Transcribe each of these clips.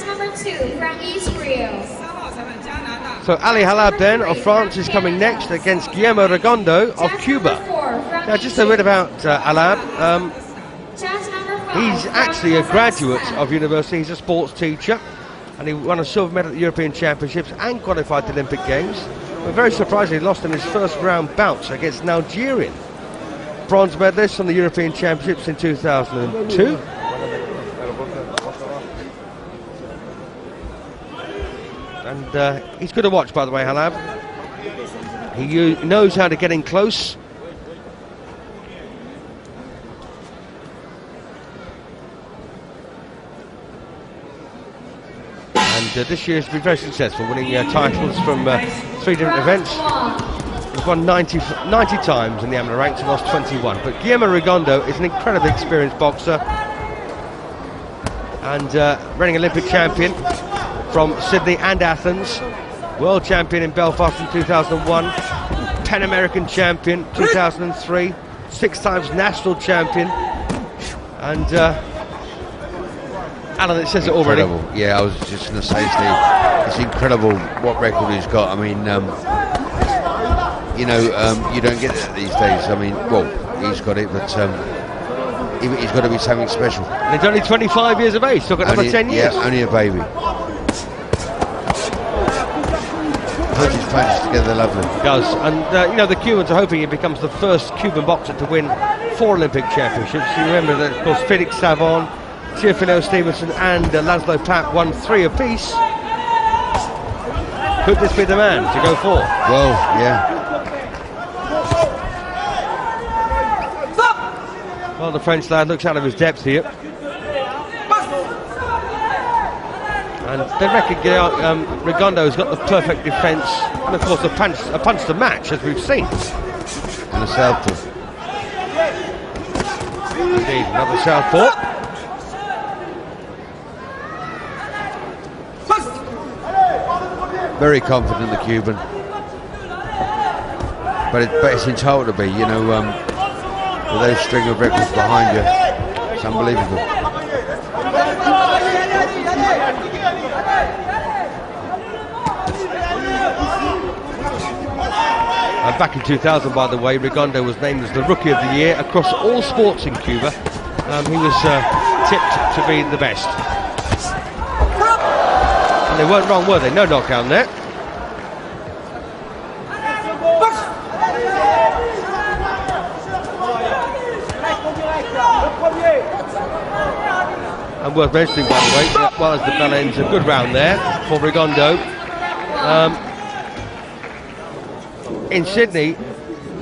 Chance number 2 from East Rio. So Ali Hallab then of France is coming next against Guillermo Rigondeaux of Cuba. Now just a bit about Hallab. He's actually a graduate of university. He's a sports teacher, and he won a silver medal at the European Championships and qualified to the Olympic Games. But very surprisingly, lost in his first round bout against an Algerian. Bronze medalist on the European Championships in 2002. And he's good to watch, by the way, Hallab. He knows how to get in close. And this year has been very successful, winning titles from 3 different events. He's won 90 times in the amateur ranks and lost 21. But Guillermo Rigondeaux is an incredibly experienced boxer and reigning Olympic champion from Sydney and Athens, world champion in Belfast in 2001, Pan American champion 2003, 6 times national champion, and Alan, it says it already. Incredible. Yeah, I was just going to say, Steve, it's incredible what record he's got. I mean, you don't get it these days. I mean, well, he's got it, but he's got to be something special. And he's only 25 years of age, still got another 10 years. Yeah, only a baby. Puts his punches together lovely. He does, and the Cubans are hoping he becomes the first Cuban boxer to win 4 Olympic championships. You remember that, of course, Felix Savon, Teofilo Stevenson and Laszlo Papp won 3 apiece. Could this be the man to go for? Well, yeah. Well, the French lad looks out of his depth here. And they reckon Rigondeaux's got the perfect defence and, of course, a punch to match, as we've seen. And a southpaw. Indeed, another southpaw. Very confident, the Cuban, but it's entitled to be, with those string of records behind you. It's unbelievable. And back in 2000, by the way, Rigondeaux was named as the Rookie of the Year across all sports in Cuba. He was tipped to be the best. And they weren't wrong, were they? No knockdown there. And worth mentioning, by the way, that well as the bell ends, a good round there for Rigondeaux. In Sydney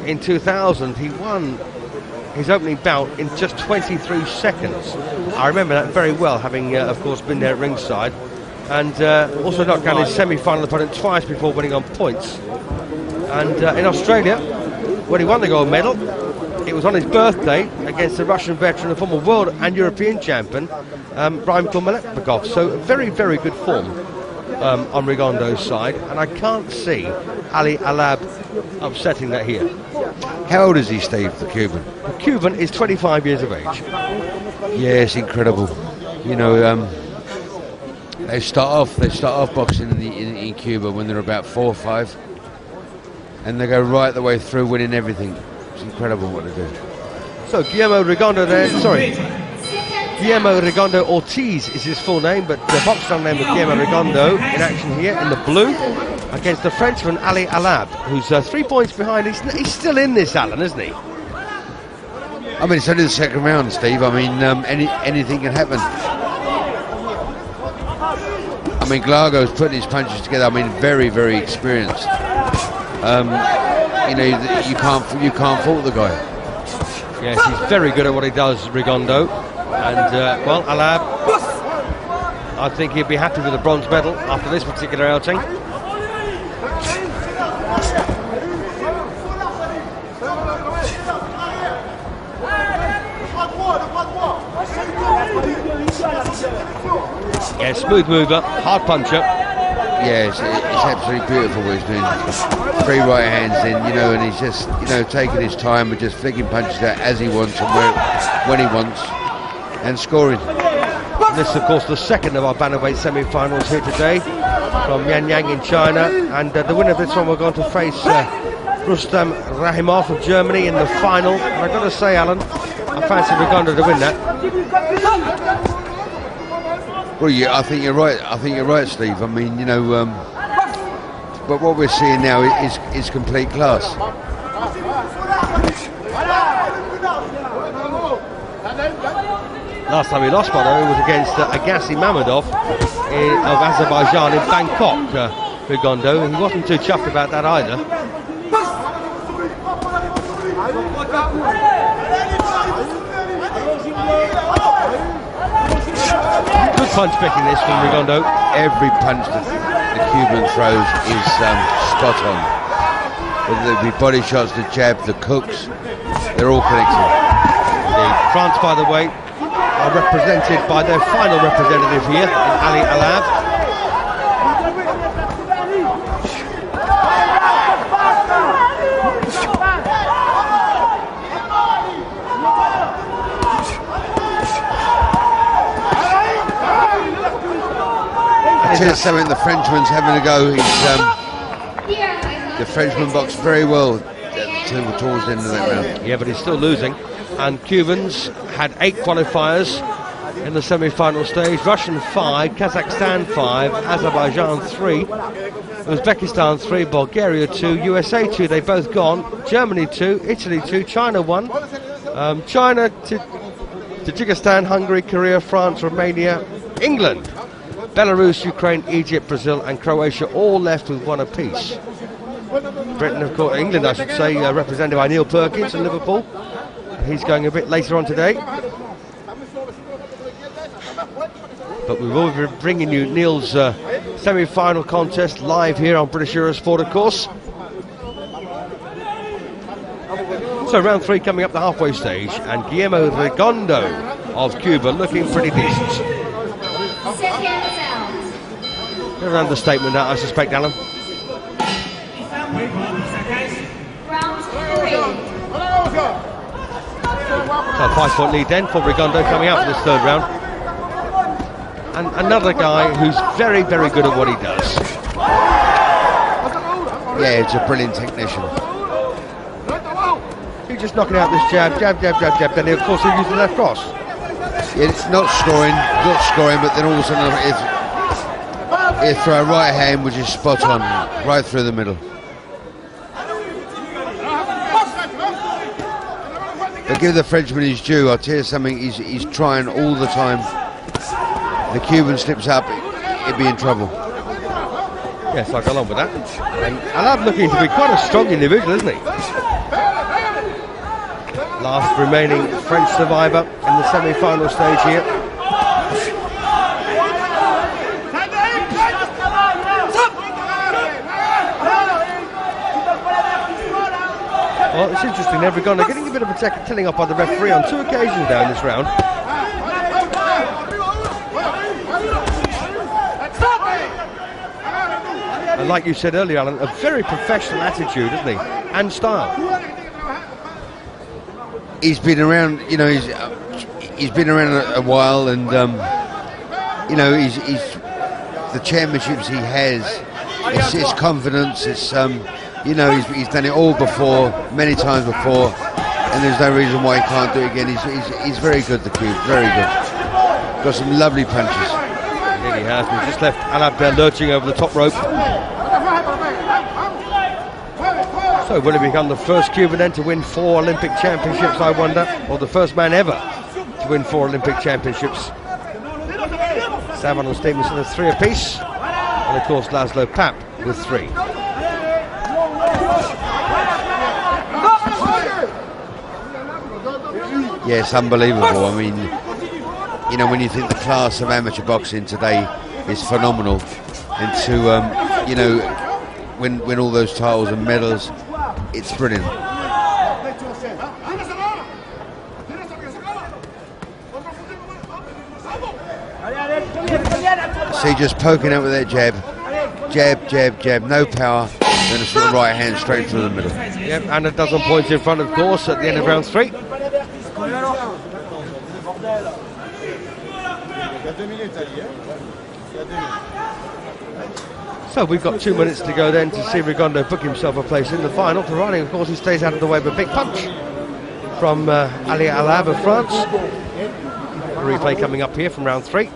in 2000, he won his opening bout in just 23 seconds. I remember that very well, having, of course, been there at ringside. And also knocked down his semi-final opponent twice before winning on points. And in Australia, when he won the gold medal, it was on his birthday against the Russian veteran, the former world and European champion, Brahim Kurmanatkov. So very, very good form on Rigondeaux's side, and I can't see Ali Hallab upsetting that here. How old is he, Steve, the Cuban? The Cuban is 25 years of age. Yeah, it's incredible. They start off boxing in Cuba when they're about 4 or 5, and they go right the way through, winning everything. It's incredible what they do. So Guillermo Rigondeaux there, Guillermo Rigondeaux Ortiz is his full name, but the boxing name of Guillermo Rigondeaux in action here in the blue against the Frenchman Ali Hallab, who's 3 points behind. He's still in this, Alan, isn't he? I mean, it's only the second round, Steve. I mean, anything can happen. I mean, Glago's putting his punches together. I mean, very, very experienced. You can't fault the guy. Yes, he's very good at what he does, Rigondeaux. And well, Hallab, I think he'd be happy with a bronze medal after this particular outing. Yeah, smooth mover, hard puncher. Yeah, it's absolutely beautiful what he's doing. 3 right hands in, and he's just, taking his time and just flicking punches out as he wants and when he wants, and scoring. This is, of course, the second of our bantamweight semi-finals here today from Mianyang in China, and the winner of this one we're going to face Rustam Rahimov of Germany in the final. And I've got to say, Alan, I fancy Rigondeaux to win that. Well, yeah, I think you're right. I think you're right, Steve. I mean, you know, but what we're seeing now is complete class. Last time he lost, by the way, was against Agassi Mammadov of Azerbaijan in Bangkok, Rigondeaux, and he wasn't too chuffed about that either. Good punch picking this from Rigondeaux. Every punch that the Cuban throws is spot on. Whether it be body shots, the jab, the hooks, they're all connected. France, by the way, are represented by their final representative here in Ali Hallab. I tell you something, the Frenchman's having a go. The Frenchman boxed very well towards the end of that round. Yeah, but he's still losing. And Cubans had 8 qualifiers in the semi-final stage. Russian 5, Kazakhstan 5, Azerbaijan 3, Uzbekistan 3, Bulgaria 2, USA 2, they both gone, Germany 2, Italy 2, China 1, China, Tajikistan, Hungary, Korea, France, Romania, England, Belarus, Ukraine, Egypt, Brazil and Croatia all left with 1 apiece. Britain, of course, England I should say, represented by Neil Perkins in Liverpool. He's going a bit later on today. But we will be bringing you Neil's semi-final contest live here on British Eurosport, of course. So round 3 coming up the halfway stage, and Guillermo Rigondeaux of Cuba looking pretty decent. Bit of an understatement that, I suspect, Alan. Round 3. So a 5-point lead then for Rigondeaux coming out for this 3rd round. And another guy who's very, very good at what he does. Yeah, it's a brilliant technician. He's just knocking out this jab, then he, of course he'll use the left cross. Yeah, it's not scoring, but then all of a sudden it's throw a right hand which is spot on, right through the middle. But give the Frenchman his due. I'll tell you something, he's trying all the time. The Cuban slips up, he'd be in trouble. Yes, I'll go along with that. And Hallab looking to be quite a strong individual, isn't he? Last remaining French survivor in the semi-final stage here. Well, it's interesting, they're getting a bit of a telling off by the referee on 2 occasions now in this round. And like you said earlier, Alan, a very professional attitude, isn't he? And style. He's been around, you know, he's been around a while, and you know, he's the championships he has. It's his confidence. It's you know, he's done it all before, many times before, and there's no reason why he can't do it again. He's very good, the Cube, very good. Got some lovely punches. He really has. We've just left Hallab there lurching over the top rope. So will he become the first Cuban then to win 4 Olympic championships, I wonder? Or the first man ever to win 4 Olympic championships? Savon and Stevenson have 3 apiece. And of course Laszlo Papp with 3. Yes, unbelievable. I mean, you know, when you think the class of amateur boxing today is phenomenal, and to you know, win all those titles and medals, it's brilliant. See, just poking out with that jab, no power, then a sort of right hand straight through the middle. Yep, and a dozen points in front, of course, at the end of round 3. So we've got 2 minutes to go then to see Rigondeaux book himself a place in the final, providing of course he stays out of the way of a big punch from Ali Hallab of France. A replay coming up here from round 3.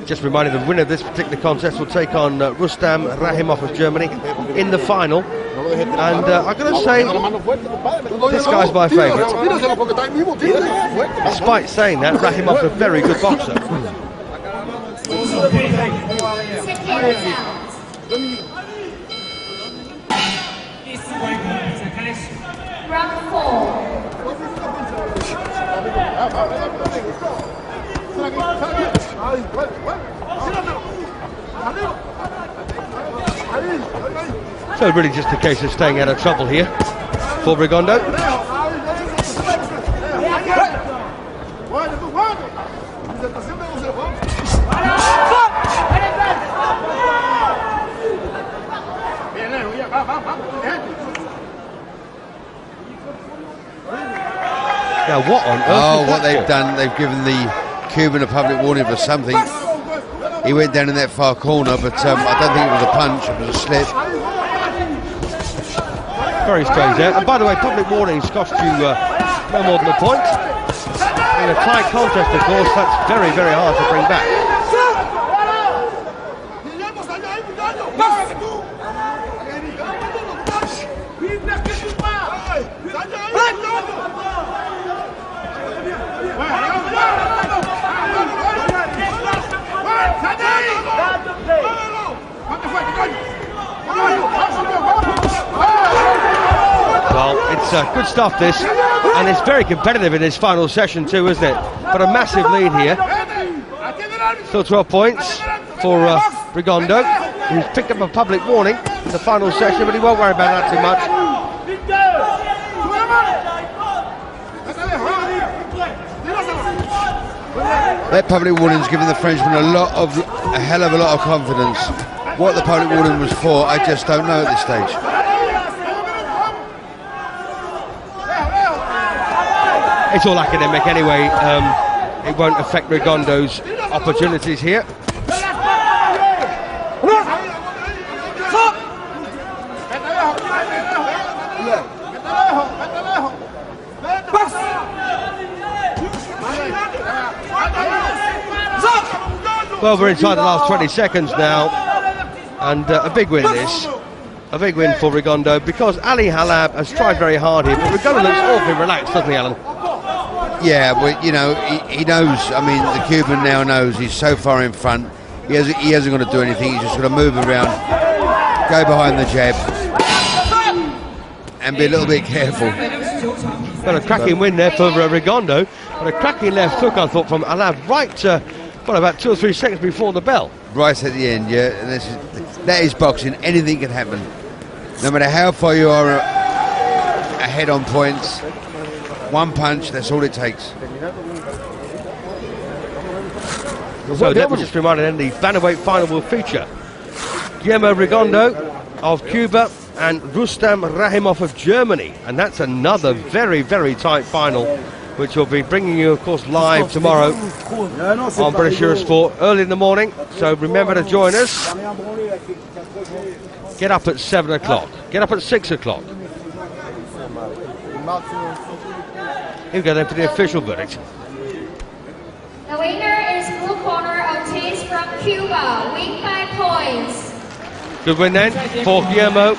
Just reminding the winner of this particular contest will take on Rustam Rahimov of Germany in the final. And I've got to say, this guy's my favourite. Despite saying that, Rahimov's a very good boxer. Round 4. So really just a case of staying out of trouble here for Rigondeaux. Now what on earth? Oh, what they've done, they've given the Cuban a public warning for something. He went down in that far corner, but I don't think it was a punch, it was a slip. Very strange there. And by the way, public warnings cost you no more than a point. In a tight contest, of course, that's very, very hard to bring back. Well, it's good stuff this, and it's very competitive in this final session too, isn't it? But a massive lead here. Still 12 points for Rigondeaux, who's picked up a public warning in the final session, but he won't worry about that too much. That public warning's given the Frenchman a hell of a lot of confidence. What the public warning was for, I just don't know at this stage. It's all academic anyway. It won't affect Rigondeaux's opportunities here. Well, we're inside the last 20 seconds now, and a big win this. A big win for Rigondeaux, because Ali Hallab has tried very hard here, but Rigondeaux looks awfully relaxed, doesn't he, Alan? Yeah, but you know, he knows, I mean, the Cuban now knows he's so far in front, he hasn't got to do anything, he's just got to move around, go behind the jab, and be a little bit careful. Well, a cracking win there for Rigondeaux, but a cracking left hook, I thought, from Hallab right well, about 2 or 3 seconds before the bell. Right at the end, yeah, and that is boxing, anything can happen. No matter how far you are ahead on points, one punch, that's all it takes. So let me just remind you, the bantamweight final will feature Guillermo Rigondeaux of Cuba and Rustam Rahimov of Germany, and that's another very, very tight final, which will be bringing you, of course, live tomorrow on British Eurosport early in the morning. So remember to join us. Get up at 7 o'clock. Get up at 6 o'clock. Here we go then for the official verdict. The winner is blue corner of Chase from Cuba, win by points. Good win then for Guillermo.